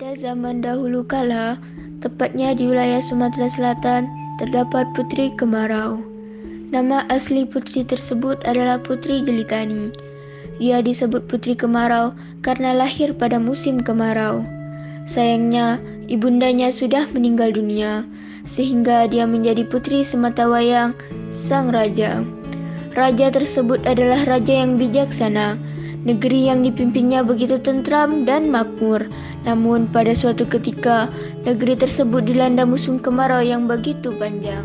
Pada zaman dahulu kala, tepatnya di wilayah Sumatera Selatan, terdapat Putri Kemarau. Nama asli putri tersebut adalah Putri Jelitani. Dia disebut Putri Kemarau karena lahir pada musim kemarau. Sayangnya, ibundanya sudah meninggal dunia, sehingga dia menjadi putri sematawayang sang raja. Raja tersebut adalah raja yang bijaksana. Negeri yang dipimpinnya begitu tentram dan makmur. Namun pada suatu ketika, negeri tersebut dilanda musim kemarau yang begitu panjang.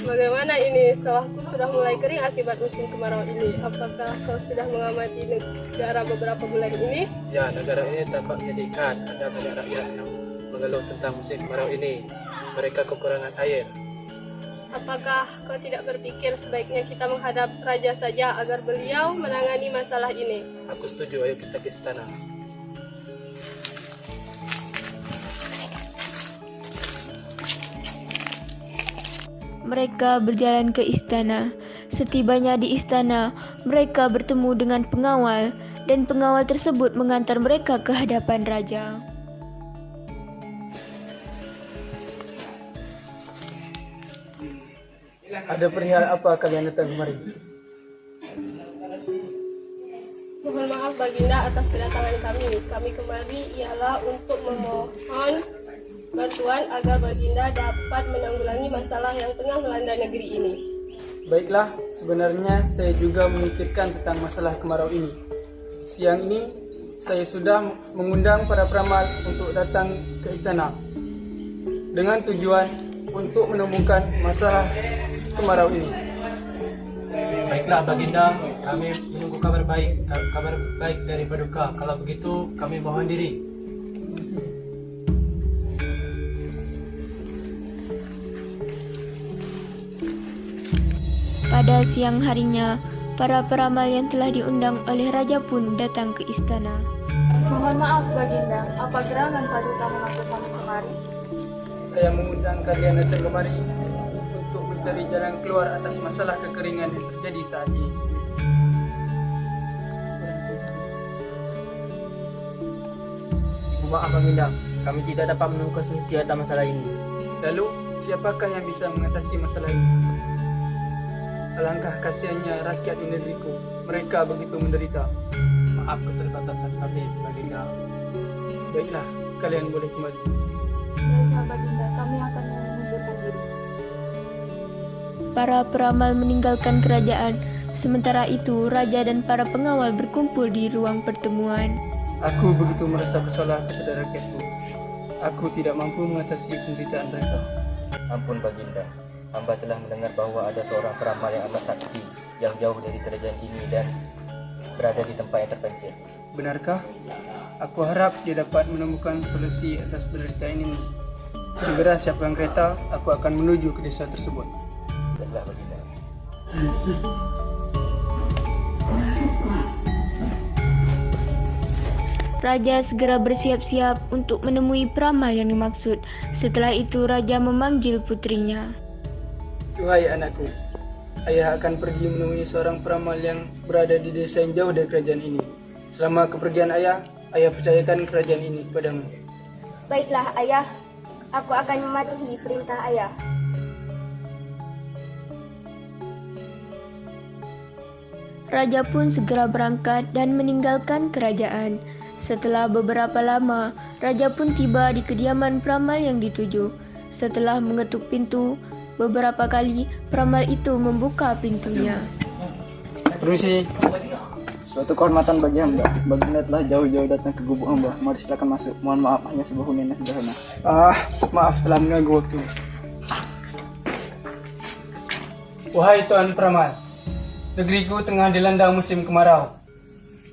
Bagaimana ini? Sawahku sudah mulai kering akibat musim kemarau ini. Apakah kau sudah mengamati negara beberapa bulan ini? Ya, negara ini tampak menyedihkan. Ada banyak rakyat yang mengeluh tentang musim kemarau ini. Mereka kekurangan air. Apakah kau tidak berpikir sebaiknya kita menghadap raja saja agar beliau menangani masalah ini? Aku setuju, ayo kita ke istana. Mereka berjalan ke istana. Setibanya di istana, mereka bertemu dengan pengawal, dan pengawal tersebut mengantar mereka ke hadapan raja. Ada perihal apa kalian datang kemari? Mohon maaf Baginda atas kedatangan kami. Kami kemari ialah untuk memohon bantuan agar Baginda dapat menanggulangi masalah yang tengah melanda negeri ini. Baiklah, sebenarnya saya juga memikirkan tentang masalah kemarau ini. Siang ini, saya sudah mengundang para peramal untuk datang ke istana dengan tujuan untuk menemukan masalah kemarau ini. Baiklah Baginda, kami menunggu kabar baik dari Paduka. Kalau begitu, kami mohon diri. Pada siang harinya, para peramal yang telah diundang oleh raja pun datang ke istana. Mohon maaf Baginda, apa gerangan Paduka mengangkut kami kemari? Saya mengundang kalian datang kemari untuk mencari jalan keluar atas masalah kekeringan yang terjadi saat ini. Maaf Baginda, kami tidak dapat menemukan solusi atas masalah ini. Lalu, siapakah yang bisa mengatasi masalah ini? Alangkah kasihannya rakyat di negeriku. Mereka begitu menderita. Maaf keterbatasan kami, Baginda. Baiklah, kalian boleh kembali. Baiklah Baginda, kami akan mengundurkan diri. Para peramal meninggalkan kerajaan. Sementara itu, raja dan para pengawal berkumpul di ruang pertemuan. Aku begitu merasa bersalah kepada rakyatku. Aku tidak mampu mengatasi penderitaan mereka. Ampun Baginda, hamba telah mendengar bahwa ada seorang peramal yang amat sakti yang jauh dari kerajaan ini dan berada di tempat yang terpencil. Benarkah? Aku harap dia dapat menemukan solusi atas penderitaan ini. Segera siapkan kereta, aku akan menuju ke desa tersebut. Baiklah Baginda. Raja segera bersiap-siap untuk menemui peramal yang dimaksud. Setelah itu, raja memanggil putrinya. Tuhai anakku, ayah akan pergi menemui seorang peramal yang berada di desa yang jauh dari kerajaan ini. Selama kepergian ayah percayakan kerajaan ini kepadamu. Baiklah ayah, aku akan mematuhi perintah ayah. Raja pun segera berangkat dan meninggalkan kerajaan. Setelah beberapa lama, raja pun tiba di kediaman peramal yang dituju. Setelah mengetuk pintu, beberapa kali peramal itu membuka pintunya. Permisi. Suatu kehormatan bagi hamba. Baginda telah jauh-jauh datang ke gubuk hamba. Mari silakan masuk. Mohon maaf, hanya sebuah hunian yang sederhana. Maaf telah mengganggu waktu. Wahai Tuan Peramal, negeriku tengah dilanda musim kemarau.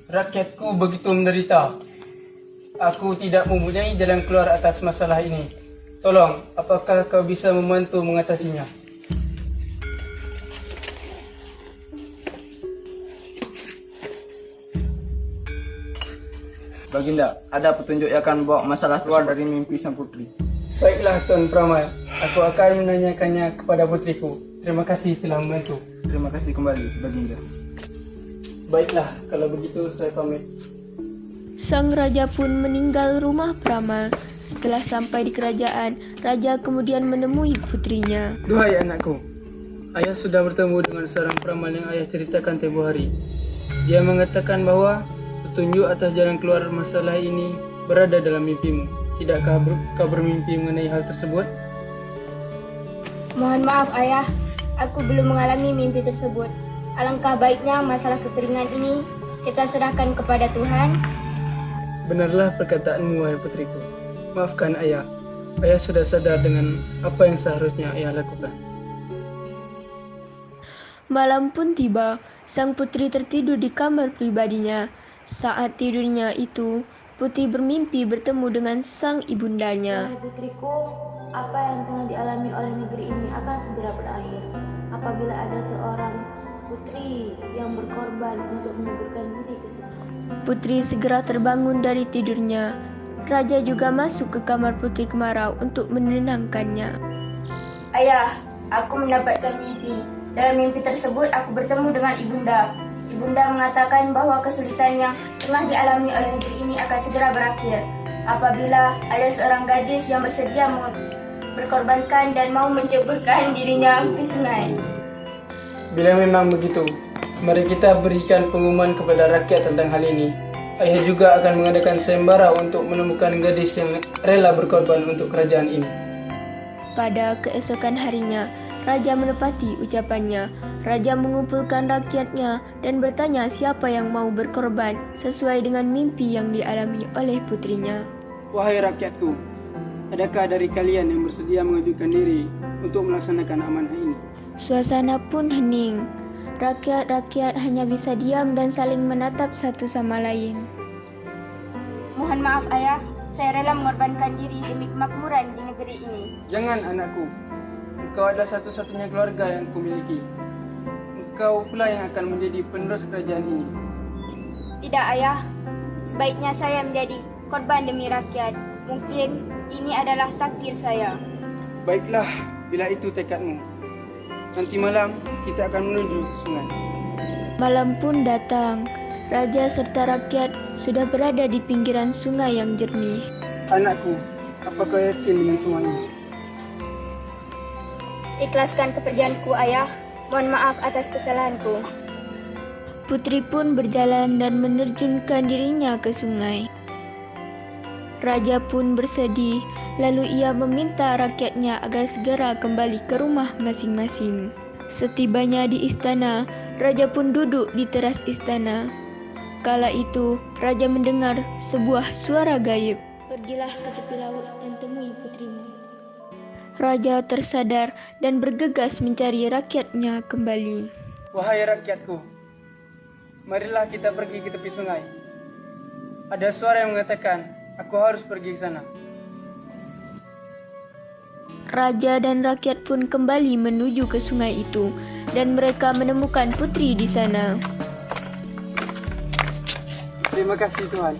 Rakyatku begitu menderita. Aku tidak mempunyai jalan keluar atas masalah ini. Tolong, apakah kau bisa membantu mengatasinya? Baginda, ada petunjuk yang akan membawa masalah keluar dari mimpi sang putri. Baiklah Tuan Peramal, aku akan menanyakannya kepada putriku. Terima kasih telah membantu. Terima kasih kembali, Baginda. Baiklah, kalau begitu saya pamit. Sang raja pun meninggal rumah peramal. Setelah sampai di kerajaan, raja kemudian menemui putrinya. Duhai anakku, ayah sudah bertemu dengan seorang peramal yang ayah ceritakan tempoh hari. Dia mengatakan bahwa petunjuk atas jalan keluar masalah ini berada dalam mimpimu. Tidakkah kau bermimpi mengenai hal tersebut? Mohon maaf ayah, aku belum mengalami mimpi tersebut. Alangkah baiknya masalah kekeringan ini kita serahkan kepada Tuhan. Benarlah perkataanmu, wahai putriku. Maafkan ayah. Ayah sudah sadar dengan apa yang seharusnya ayah lakukan. Malam pun tiba, sang putri tertidur di kamar pribadinya. Saat tidurnya itu, putri bermimpi bertemu dengan sang ibundanya. Wahai putriku, apa yang tengah dialami oleh negeri ini akan segera berakhir. Apabila ada seorang putri yang berkorban untuk menyuburkan diri ke sungai. Putri segera terbangun dari tidurnya. Raja juga masuk ke kamar Putri Kemarau untuk menenangkannya. Ayah, aku mendapatkan mimpi. Dalam mimpi tersebut aku bertemu dengan ibunda. Ibunda mengatakan bahwa kesulitan yang tengah dialami oleh negeri ini akan segera berakhir apabila ada seorang gadis yang bersedia berkorbankan dan mau menceburkan dirinya ke sungai. Bila memang begitu, mari kita berikan pengumuman kepada rakyat tentang hal ini. Ayah juga akan mengadakan sayembara untuk menemukan gadis yang rela berkorban untuk kerajaan ini. Pada keesokan harinya, Raja menepati ucapannya. Raja mengumpulkan rakyatnya dan bertanya siapa yang mau berkorban sesuai dengan mimpi yang dialami oleh putrinya. Wahai rakyatku, adakah dari kalian yang bersedia mengajukan diri untuk melaksanakan amanah ini? Suasana pun hening. Rakyat-rakyat hanya bisa diam dan saling menatap satu sama lain. Mohon maaf ayah, saya rela mengorbankan diri demi kemakmuran di negeri ini. Jangan anakku, engkau adalah satu-satunya keluarga yang kumiliki. Engkau pula yang akan menjadi penerus kerajaan ini. Tidak ayah, sebaiknya saya menjadi korban demi rakyat. Mungkin ini adalah takdir saya. Baiklah, bila itu tekadmu. Nanti malam kita akan menuju ke sungai. Malam pun datang. Raja serta rakyat sudah berada di pinggiran sungai yang jernih. Anakku, apakah yakin dengan semuanya? Ikhlaskan kepergianku ayah. Mohon maaf atas kesalahanku. Putri pun berjalan dan menerjunkan dirinya ke sungai. Raja pun bersedih, lalu ia meminta rakyatnya agar segera kembali ke rumah masing-masing. Setibanya di istana, Raja pun duduk di teras istana. Kala itu, Raja mendengar sebuah suara gaib. Pergilah ke tepi laut dan temui putrimu. Raja tersadar dan bergegas mencari rakyatnya kembali. Wahai rakyatku, marilah kita pergi ke tepi sungai. Ada suara yang mengatakan, aku harus pergi ke sana. Raja dan rakyat pun kembali menuju ke sungai itu, dan mereka menemukan putri di sana. Terima kasih Tuhan,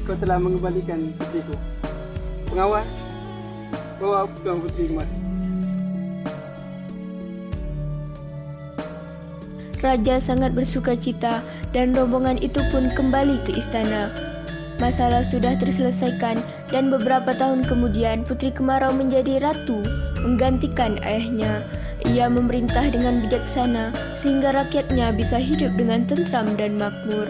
kau telah mengembalikan putriku. Pengawal, bawa tuan putri kemari. Raja sangat bersukacita dan rombongan itu pun kembali ke istana. Masalah sudah terselesaikan dan beberapa tahun kemudian Putri Kemarau menjadi ratu menggantikan ayahnya. Ia memerintah dengan bijaksana sehingga rakyatnya bisa hidup dengan tentram dan makmur.